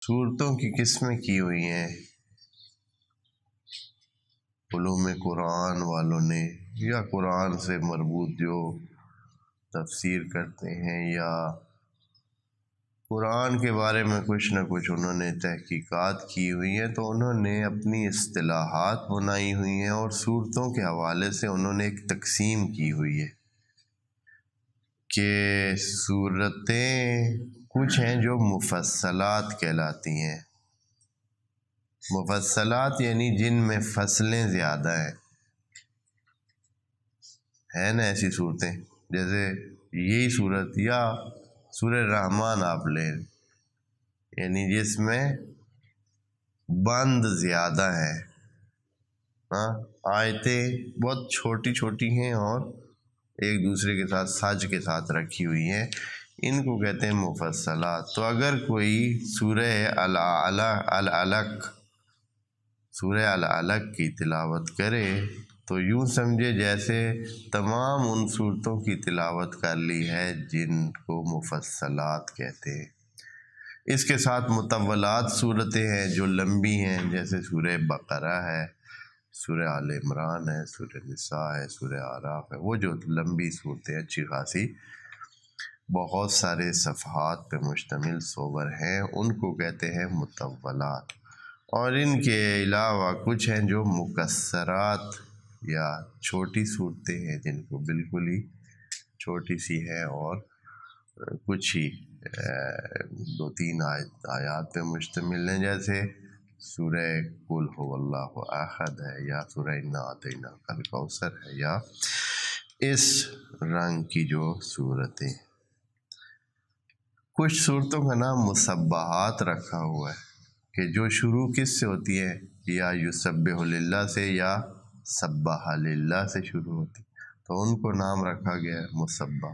صورتوں کی قسمیں کی ہوئی ہیں علوم قرآن والوں نے، یا قرآن سے مربوط جو تفسیر کرتے ہیں یا قرآن کے بارے میں کچھ نہ کچھ انہوں نے تحقیقات کی ہوئی ہیں، تو انہوں نے اپنی اصطلاحات بنائی ہوئی ہیں اور صورتوں کے حوالے سے انہوں نے ایک تقسیم کی ہوئی ہے کہ صورتیں کچھ ہیں جو مفصلات کہلاتی ہیں۔ مفصلات یعنی جن میں فصلیں زیادہ ہیں نا ایسی صورتیں، جیسے یہی صورت یا سورہ رحمان آپ لیں، یعنی جس میں بند زیادہ ہیں، آیتیں بہت چھوٹی چھوٹی ہیں اور ایک دوسرے کے ساتھ سج کے ساتھ رکھی ہوئی ہیں، ان کو کہتے ہیں مفصلات۔ تو اگر کوئی سورہ العلق کی تلاوت کرے تو یوں سمجھے جیسے تمام ان صورتوں کی تلاوت کر لی ہے جن کو مفصلات کہتے ہیں۔ اس کے ساتھ مطولات صورتیں ہیں جو لمبی ہیں، جیسے سورہ بقرہ ہے، سورہ آل عمران ہے، سورہ نساء ہے، سورہ اعراف ہے، وہ جو لمبی صورتیں اچھی خاصی بہت سارے صفحات پہ مشتمل صور ہیں، ان کو کہتے ہیں مطولات۔ اور ان کے علاوہ کچھ ہیں جو مکسرات یا چھوٹی صورتیں ہیں، جن کو بالکل ہی چھوٹی سی ہیں اور کچھ ہی 2-3 آیات پہ مشتمل ہیں، جیسے سورہ قل هو اللہ احد ہے، یا سورہ انا اعطیناک الکوثر ہے، یا اس رنگ کی جو صورتیں۔ کچھ صورتوں کا نام مسبحات رکھا ہوا ہے کہ جو شروع کس سے ہوتی ہے، یا یسبح للہ سے یا سبح للہ سے شروع ہوتی، تو ان کو نام رکھا گیا ہے مسبح۔